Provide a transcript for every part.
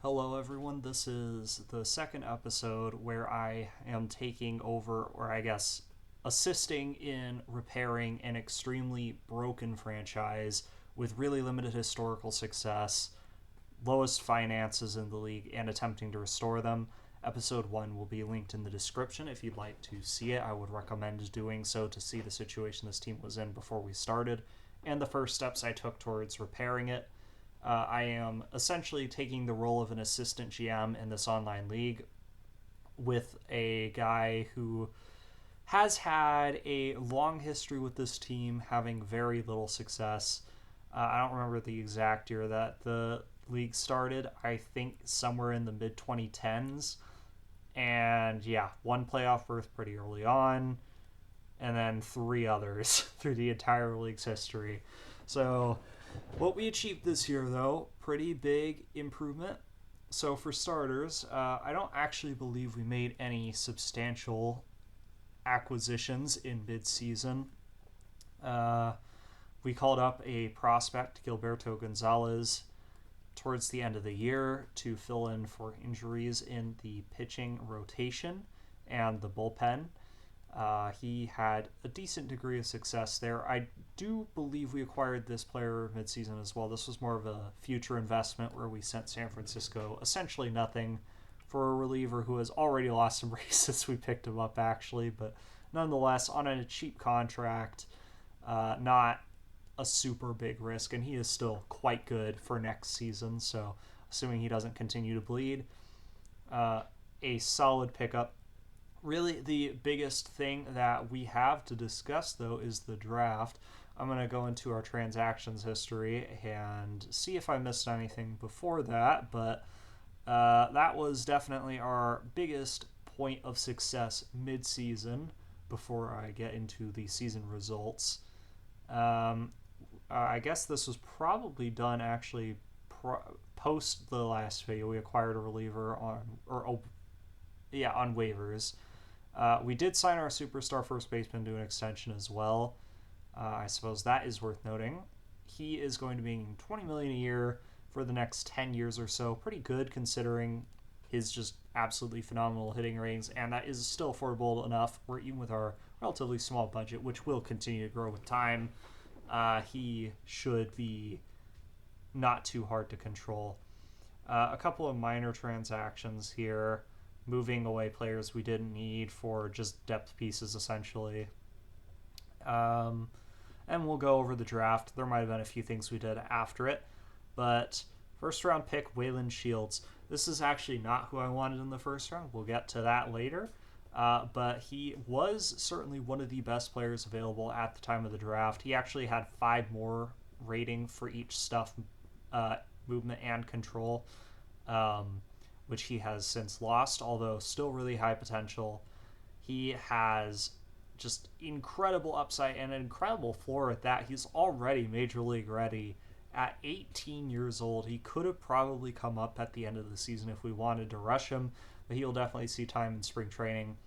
Hello, everyone. This is the second episode where I am taking over, or I guess assisting in repairing an extremely broken franchise with really limited historical success, lowest finances in the league, and attempting to restore them. Episode 1 will be linked in the description if you'd like to see it. I would recommend doing so to see the situation this team was in before we started and the first steps I took towards repairing it. I am essentially taking the role of an assistant GM in this online league with a guy who has had a long history with this team, having very little success. I don't remember the exact year that the league started. I think somewhere in the mid 2010s. And yeah, one playoff berth pretty early on, and then three others through the entire league's history. So what we achieved this year, though, pretty big improvement. So for starters, I don't actually believe we made any substantial acquisitions in mid-season. Uh, we called up a prospect, Gilberto Gonzalez, towards the end of the year to fill in for injuries in the pitching rotation and the bullpen. He had a decent degree of success there. I do believe we acquired this player midseason as well. This was more of a future investment where we sent San Francisco essentially nothing for a reliever who has already lost some races. We picked him up actually, but nonetheless on a cheap contract, not a super big risk, and he is still quite good for next season. So assuming he doesn't continue to bleed, a solid pickup. Really, the biggest thing that we have to discuss, though, is the draft. I'm going to go into our transactions history and see if I missed anything before that, but that was definitely our biggest point of success mid-season before I get into the season results. I guess this was probably done actually post the last video. We acquired a reliever on waivers. We did sign our superstar first baseman to an extension as well. I suppose that is worth noting. He is going to be making $20 million a year for the next 10 years or so. Pretty good considering his just absolutely phenomenal hitting ratings, and that is still affordable enough. We're even with our relatively small budget, which will continue to grow with time. He should be not too hard to control. A couple of minor transactions here, moving away players we didn't need for just depth pieces, essentially. And we'll go over the draft. There might have been a few things we did after it, but first round pick, Waylon Shields. This is actually not who I wanted in the first round. We'll get to that later. But he was certainly one of the best players available at the time of the draft. He actually had 5 more rating for each stuff, movement and control, which he has since lost, although still really high potential. He has just incredible upside and an incredible floor at that. He's already major league ready. At 18 years old, he could have probably come up at the end of the season if we wanted to rush him, but he'll definitely see time in spring training.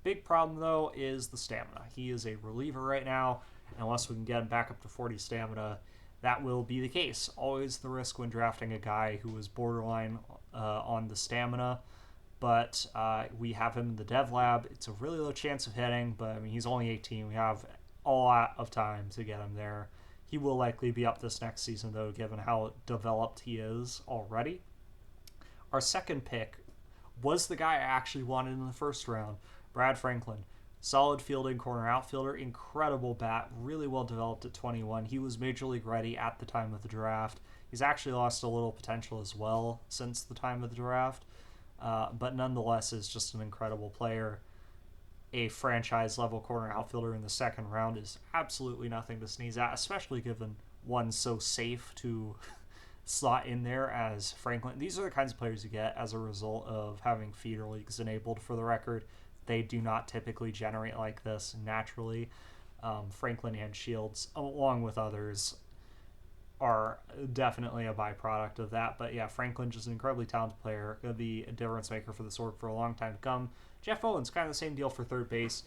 Big problem, though, is the stamina. He is a reliever right now, and unless we can get him back up to 40 stamina, that will be the case. Always the risk when drafting a guy who is borderline on the stamina, but we have him in the dev lab. It's a really low chance of hitting, but I mean, he's only 18. We have a lot of time to get him there. He will likely be up this next season, though, given how developed he is already. Our second pick was the guy I actually wanted in the first round, Brad Franklin. Solid fielding corner outfielder, incredible bat, really well developed at 21. He was major league ready at the time of the draft. He's actually lost a little potential as well since the time of the draft, but nonetheless is just an incredible player. A franchise-level corner outfielder in the second round is absolutely nothing to sneeze at, especially given one so safe to slot in there as Franklin. These are the kinds of players you get as a result of having feeder leagues enabled. For the record, they do not typically generate like this naturally. Franklin and Shields, along with others, are definitely a byproduct of that. But yeah, Franklin, just an incredibly talented player, going to be a difference maker for this org for a long time to come. Jeff Owens, kind of the same deal for third base.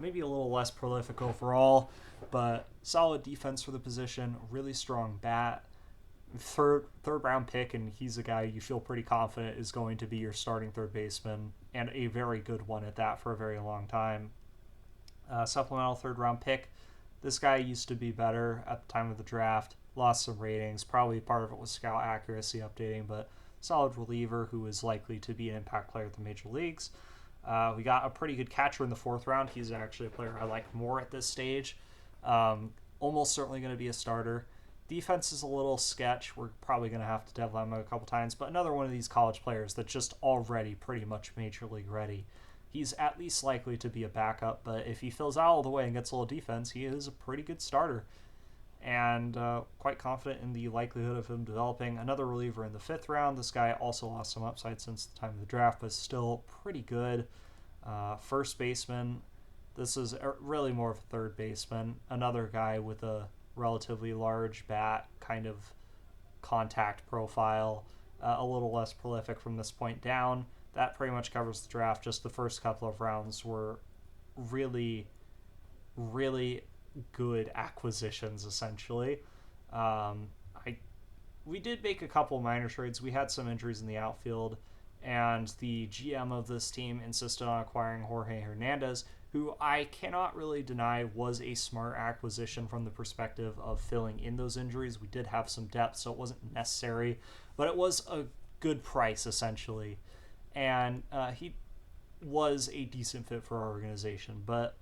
Maybe a little less prolific overall, but solid defense for the position, really strong bat, third round pick, and he's a guy you feel pretty confident is going to be your starting third baseman, and a very good one at that for a very long time. Supplemental third round pick. This guy used to be better at the time of the draft. Lost some ratings. Probably part of it was scout accuracy updating, but solid reliever who is likely to be an impact player at the major leagues. We got a pretty good catcher in the fourth round. He's actually a player I like more at this stage. Almost certainly going to be a starter. Defense is a little sketch. We're probably going to have to devil him a couple times, but another one of these college players that's just already pretty much major league ready. He's at least likely to be a backup, but if he fills out all the way and gets a little defense, he is a pretty good starter. And quite confident in the likelihood of him developing. Another reliever in the fifth round. This guy also lost some upside since the time of the draft, but still pretty good. First baseman. This is really more of a third baseman. Another guy with a relatively large bat, kind of contact profile, a little less prolific from this point down. That pretty much covers the draft. Just the first couple of rounds were really, really good acquisitions, essentially. We did make a couple minor trades. We had some injuries in the outfield, and the GM of this team insisted on acquiring Jorge Hernandez, who I cannot really deny was a smart acquisition from the perspective of filling in those injuries. We did have some depth, so it wasn't necessary, but it was a good price, essentially. And he was a decent fit for our organization. But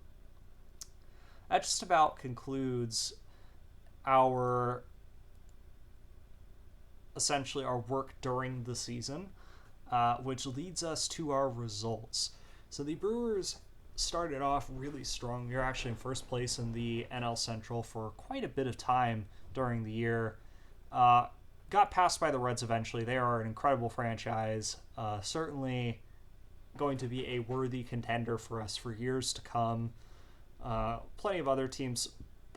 that just about concludes essentially our work during the season, which leads us to our results. So the Brewers started off really strong. We were actually in first place in the NL Central for quite a bit of time during the year. Got passed by the Reds eventually. They are an incredible franchise. Certainly going to be a worthy contender for us for years to come. Plenty of other teams,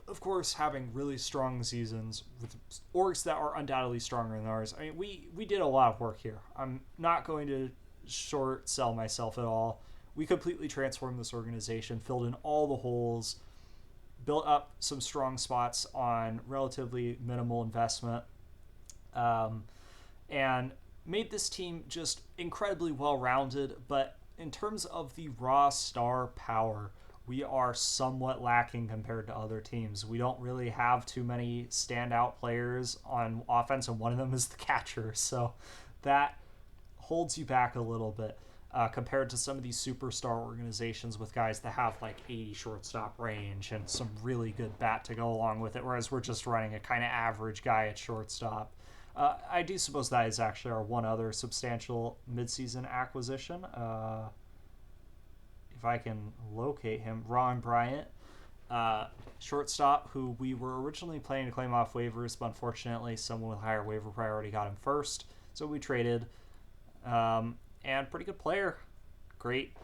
of course, having really strong seasons with orgs that are undoubtedly stronger than ours. I mean, we did a lot of work here. I'm not going to short sell myself at all. We completely transformed this organization, filled in all the holes, built up some strong spots on relatively minimal investment, and made this team just incredibly well-rounded. But in terms of the raw star power, we are somewhat lacking compared to other teams. We don't really have too many standout players on offense, and one of them is the catcher. So that holds you back a little bit compared to some of these superstar organizations with guys that have like 80 shortstop range and some really good bat to go along with it, whereas we're just running a kind of average guy at shortstop. I do suppose that is actually our one other substantial midseason acquisition. If I can locate him, Ron Bryant, shortstop, who we were originally planning to claim off waivers, but unfortunately someone with higher waiver priority got him first, so we traded. And pretty good player. Great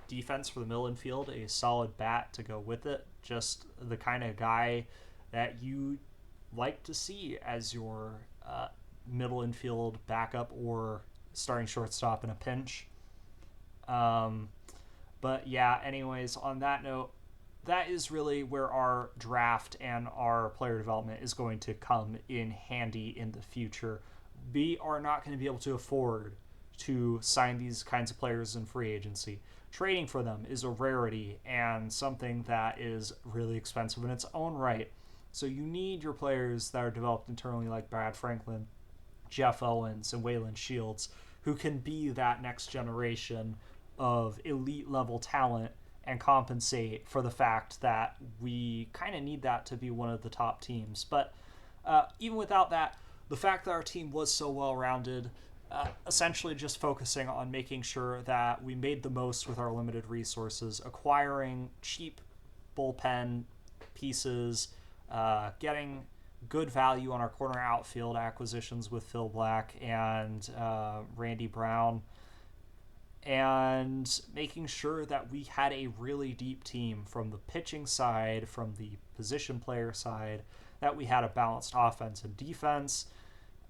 defense for the middle infield, a solid bat to go with it. Just the kind of guy that you like to see as your middle infield backup or starting shortstop in a pinch. But yeah, anyways, on that note, that is really where our draft and our player development is going to come in handy in the future. We are not going to be able to afford to sign these kinds of players in free agency. Trading for them is a rarity and something that is really expensive in its own right. So you need your players that are developed internally like Brad Franklin, Jeff Owens, and Waylon Shields, who can be that next generation of elite level talent and compensate for the fact that we kind of need that to be one of the top teams. But even without that, the fact that our team was so well-rounded, essentially just focusing on making sure that we made the most with our limited resources, acquiring cheap bullpen pieces, getting good value on our corner outfield acquisitions with Phil Black and Randy Brown, and making sure that we had a really deep team from the pitching side, from the position player side, that we had a balanced offense and defense,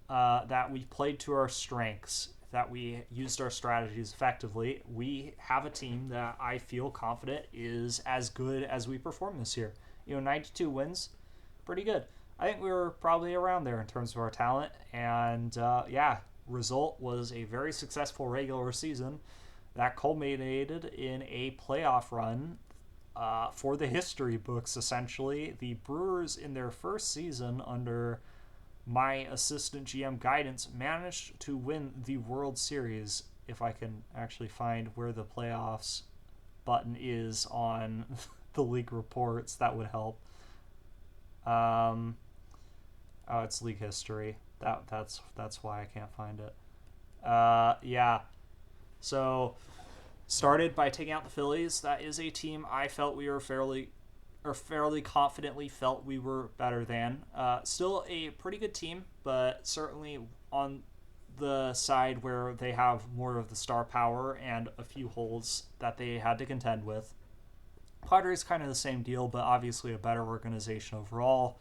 that we played to our strengths, that we used our strategies effectively. We have a team that I feel confident is as good as we performed this year. 92 wins, pretty good. I think we were probably around there in terms of our talent. And yeah, result was a very successful regular season that culminated in a playoff run for the history books, essentially. The Brewers, in their first season under my assistant GM guidance, managed to win the World Series. If I can actually find where the playoffs button is on the league reports, that would help. Um, oh, it's league history. That's why I can't find it. Yeah. So started by taking out the Phillies. That is a team I felt we were fairly confidently felt we were better than. Still a pretty good team, but certainly on the side where they have more of the star power and a few holes that they had to contend with. Padres kind of the same deal, but obviously a better organization overall,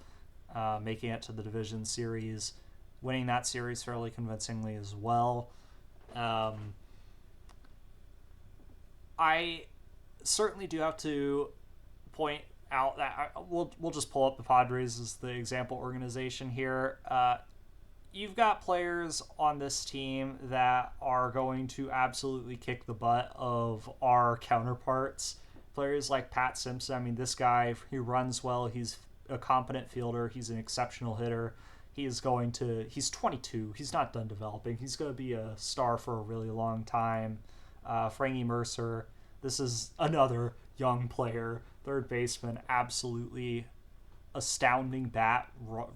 making it to the division series, winning that series fairly convincingly as well. I certainly do have to point out that we'll just pull up the Padres as the example organization here. You've got players on this team that are going to absolutely kick the butt of our counterparts. Players like Pat Simpson. I mean, this guy, he runs well. He's a competent fielder. He's an exceptional hitter. He's 22. He's not done developing. He's going to be a star for a really long time. Frankie Mercer. This is another young player, third baseman, absolutely astounding bat,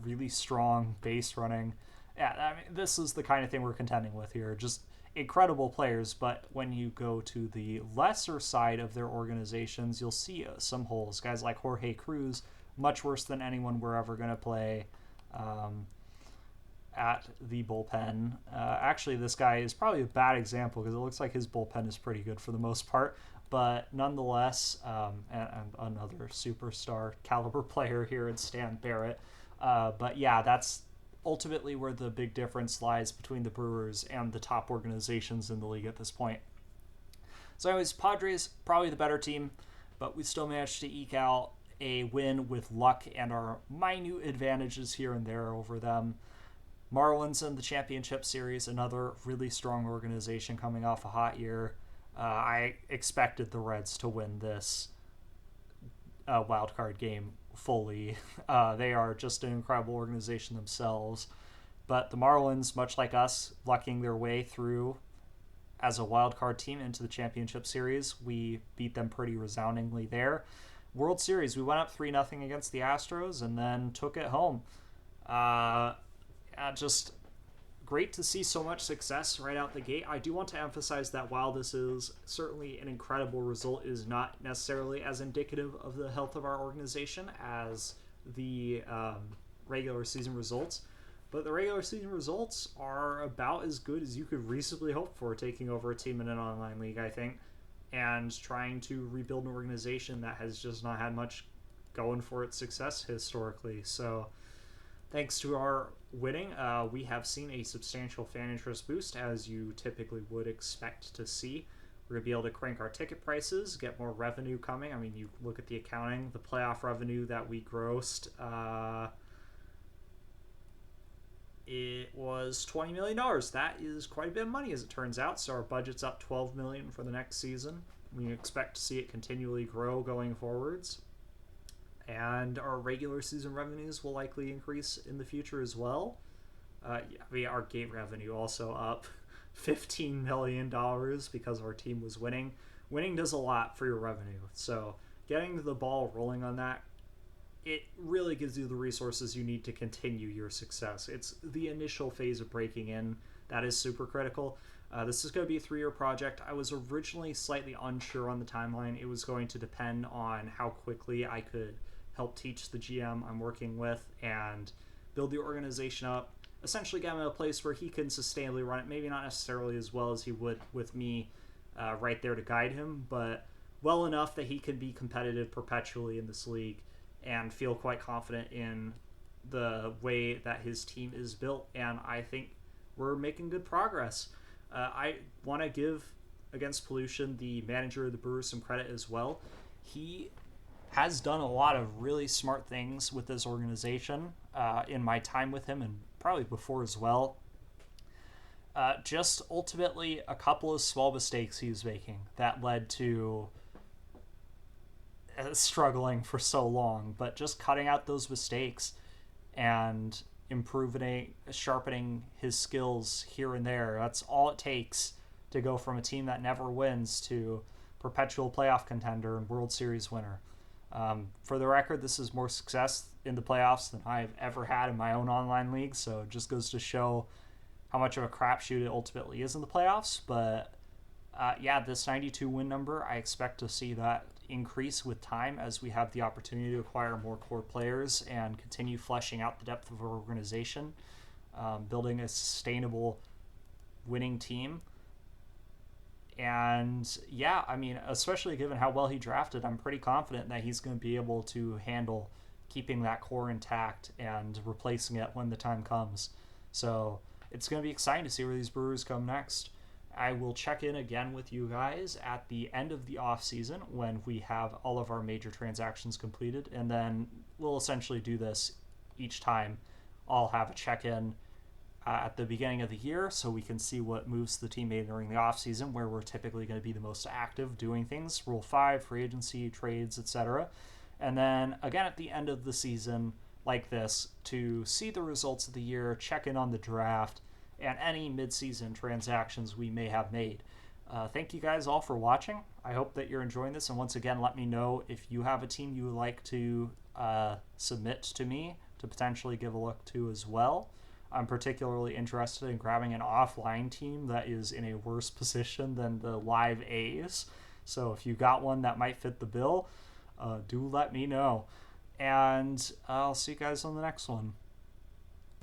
really strong base running. Yeah, I mean, this is the kind of thing we're contending with here. Just incredible players, but when you go to the lesser side of their organizations, you'll see some holes. Guys like Jorge Cruz, much worse than anyone we're ever going to play at the bullpen. Actually, this guy is probably a bad example because it looks like his bullpen is pretty good for the most part. But nonetheless, and another superstar caliber player here in Stan Barrett. But yeah, that's ultimately where the big difference lies between the Brewers and the top organizations in the league at this point. So anyways, Padres, probably the better team, but we still managed to eke out a win with luck and our minute advantages here and there over them. Marlins in the championship series, another really strong organization coming off a hot year. I expected the Reds to win this wild card game fully. They are just an incredible organization themselves. But the Marlins, much like us, lucking their way through as a wild card team into the championship series. We beat them pretty resoundingly there. World Series, we went up 3-0 against the Astros and then took it home. Just great to see so much success right out the gate. I do want to emphasize that while this is certainly an incredible result, it is not necessarily as indicative of the health of our organization as the regular season results. But the regular season results are about as good as you could reasonably hope for taking over a team in an online league, I think, and trying to rebuild an organization that has just not had much going for its success historically. So thanks to our winning, we have seen a substantial fan interest boost, as you typically would expect to see. We're going to be able to crank our ticket prices, get more revenue coming. I mean, you look at the accounting, the playoff revenue that we grossed, it was $20 million. That is quite a bit of money, as it turns out. So our budget's up $12 million for the next season. We expect to see it continually grow going forwards. And our regular season revenues will likely increase in the future as well. Our gate revenue also up $15 million because our team was winning. Winning does a lot for your revenue. So getting the ball rolling on that, it really gives you the resources you need to continue your success. It's the initial phase of breaking in that is super critical. This is going to be a 3-year project. I was originally slightly unsure on the timeline. It was going to depend on how quickly I could help teach the GM I'm working with and build the organization up, essentially get him in a place where he can sustainably run it, maybe not necessarily as well as he would with me right there to guide him, but well enough that he can be competitive perpetually in this league and feel quite confident in the way that his team is built. And I think we're making good progress. I want to give Against Pollution, the manager of the Brewers, some credit as well. He has done a lot of really smart things with this organization in my time with him and probably before as well. Just ultimately a couple of small mistakes he was making that led to struggling for so long, but just cutting out those mistakes and improving, sharpening his skills here and there. That's all it takes to go from a team that never wins to perpetual playoff contender and World Series winner. For the record, this is more success in the playoffs than I've ever had in my own online league, so it just goes to show how much of a crapshoot it ultimately is in the playoffs. But yeah, this 92 win number, I expect to see that increase with time as we have the opportunity to acquire more core players and continue fleshing out the depth of our organization, building a sustainable winning team. And yeah, I mean, especially given how well he drafted, I'm pretty confident that he's going to be able to handle keeping that core intact and replacing it when the time comes. So it's going to be exciting to see where these Brewers come next. I will check in again with you guys at the end of the off season when we have all of our major transactions completed, and then we'll essentially do this each time. I'll have a check in at the beginning of the year so we can see what moves the team made during the off season, where we're typically going to be the most active doing things, Rule 5, free agency, trades, etc. And then again at the end of the season like this to see the results of the year, check in on the draft, and any mid-season transactions we may have made. Thank you guys all for watching. I hope that you're enjoying this, and once again, let me know if you have a team you would like to submit to me to potentially give a look to as well. I'm particularly interested in grabbing an offline team that is in a worse position than the live A's. So if you got one that might fit the bill, do let me know. And I'll see you guys on the next one.